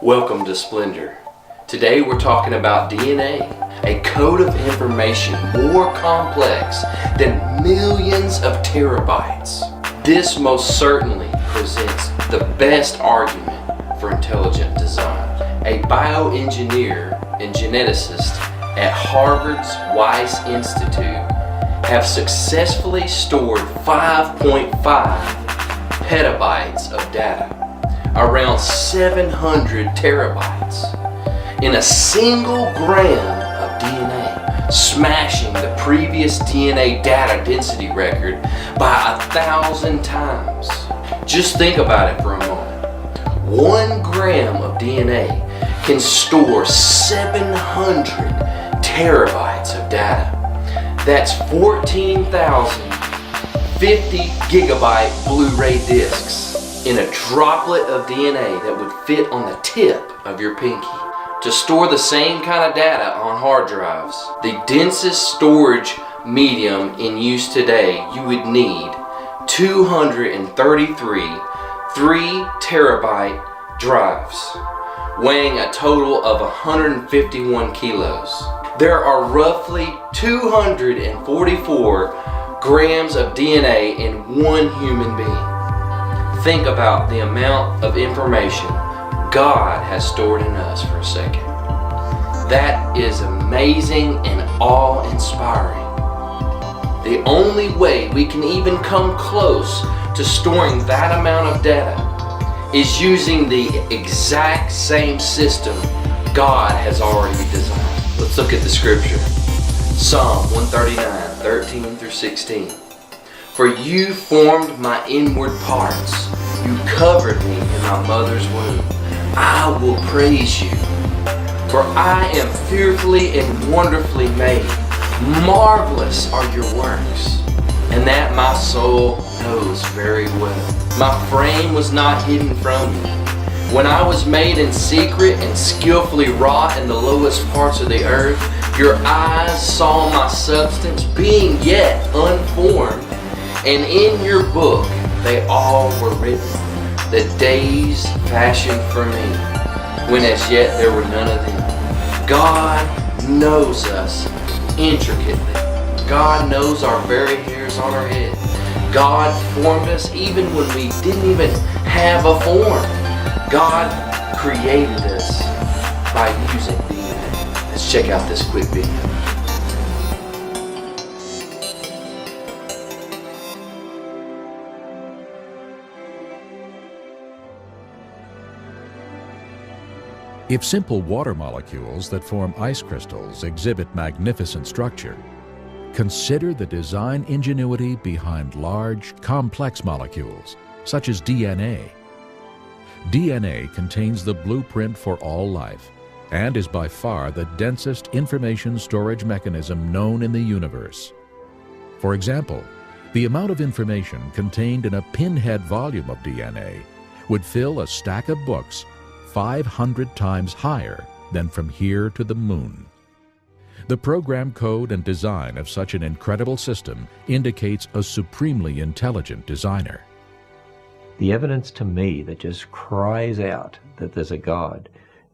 Welcome to Splendor. Today we're talking about DNA, a code of information more complex than millions of terabytes. This most certainly presents the best argument for intelligent design. A bioengineer and geneticist at Harvard's Weiss Institute have successfully stored 5.5 petabytes of data, around 700 terabytes, in a single gram of DNA, smashing the previous DNA data density record by 1,000 times. Just think about it for a moment. 1 gram of DNA can store 700 terabytes of data. That's 14,050 gigabyte Blu-ray discs in a droplet of DNA that would fit on the tip of your pinky. To store the same kind of data on hard drives, the densest storage medium in use today, you would need 233 3 terabyte drives, weighing a total of 151 kilos. There are roughly 244 grams of DNA in one human being. Think about the amount of information God has stored in us for a second. That is amazing and awe-inspiring. The only way we can even come close to storing that amount of data is using the exact same system God has already designed. Let's look at the scripture. Psalm 139, 13 through 16. For you formed my inward parts. You covered me in my mother's womb. I will praise you. For I am fearfully and wonderfully made. Marvelous are your works, and that my soul knows very well. My frame was not hidden from you, when I was made in secret and skillfully wrought in the lowest parts of the earth. Your eyes saw my substance being yet unformed, and in your book they all were written, the days fashioned for me, when as yet there were none of them. God knows us intricately. God knows our very hairs on our head. God formed us even when we didn't even have a form. God created us by using DNA. Let's check out this quick video. If simple water molecules that form ice crystals exhibit magnificent structure, consider the design ingenuity behind large, complex molecules, such as DNA. DNA contains the blueprint for all life and is by far the densest information storage mechanism known in the universe. For example, the amount of information contained in a pinhead volume of DNA would fill a stack of books 500 times higher than from here to the moon. The program code and design of such an incredible system indicates a supremely intelligent designer. The evidence to me that just cries out that there's a God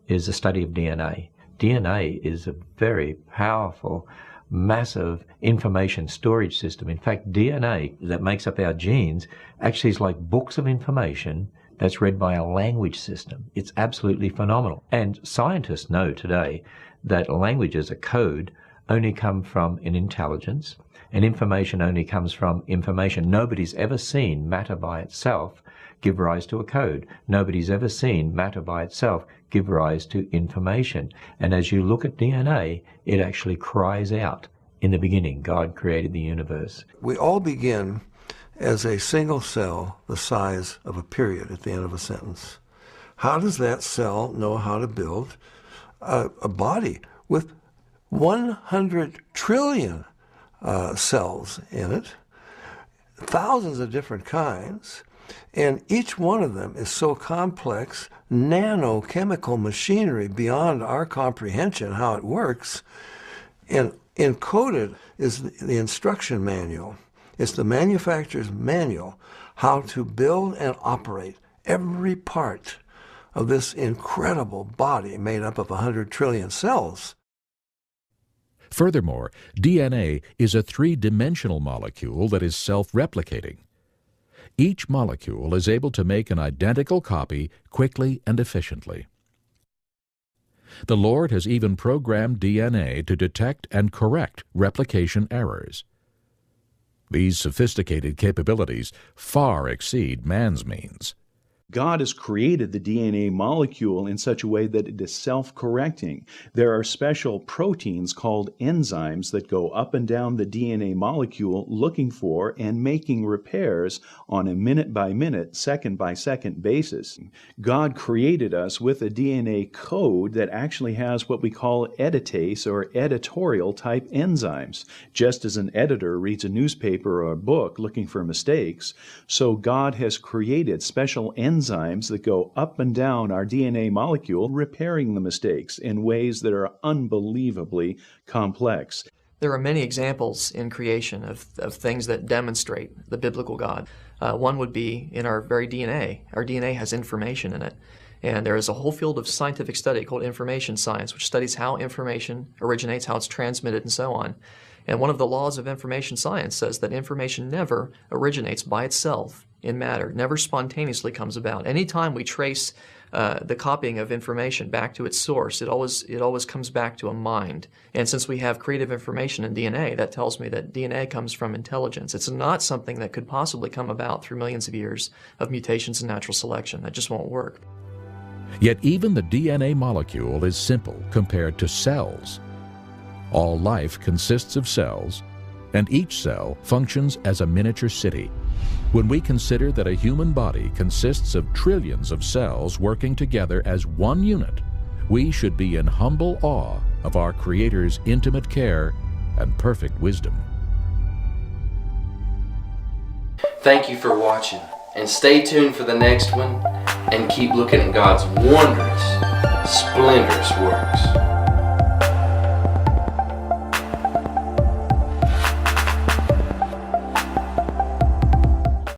is the study of DNA. DNA is a very powerful, massive information storage system. In fact, DNA that makes up our genes actually is like books of information that's read by a language system. It's absolutely phenomenal. And scientists know today that languages, a code, only come from an intelligence, and information only comes from information. Nobody's ever seen matter by itself give rise to a code. Nobody's ever seen matter by itself give rise to information. And as you look at DNA, it actually cries out, in the beginning, God created the universe. We all begin as a single cell the size of a period at the end of a sentence. How does that cell know how to build a body with 100 trillion cells in it, thousands of different kinds, and each one of them is so complex, nanochemical machinery beyond our comprehension how it works, and encoded is the instruction manual. It's the manufacturer's manual how to build and operate every part of this incredible body made up of 100 trillion cells. Furthermore, DNA is a three-dimensional molecule that is self-replicating. Each molecule is able to make an identical copy quickly and efficiently. The Lord has even programmed DNA to detect and correct replication errors. These sophisticated capabilities far exceed man's means. God has created the DNA molecule in such a way that it is self-correcting. There are special proteins called enzymes that go up and down the DNA molecule looking for and making repairs on a minute-by-minute, second-by-second basis. God created us with a DNA code that actually has what we call editase or editorial-type enzymes. Just as an editor reads a newspaper or a book looking for mistakes, so God has created special enzymes that go up and down our DNA molecule, repairing the mistakes in ways that are unbelievably complex. There are many examples in creation of things that demonstrate the biblical God. One would be in our very DNA. Our DNA has information in it. And there is a whole field of scientific study called information science, which studies how information originates, how it's transmitted, and so on. And one of the laws of information science says that information never originates by itself in matter, never spontaneously comes about. Anytime we trace the copying of information back to its source, it always comes back to a mind. And since we have creative information in DNA, that tells me that DNA comes from intelligence. It's not something that could possibly come about through millions of years of mutations and natural selection. That just won't work. Yet even the DNA molecule is simple compared to cells. All life consists of cells, and each cell functions as a miniature city. When we consider that a human body consists of trillions of cells working together as one unit, we should be in humble awe of our Creator's intimate care and perfect wisdom. Thank you for watching, and stay tuned for the next one, and keep looking at God's wondrous, splendorous works.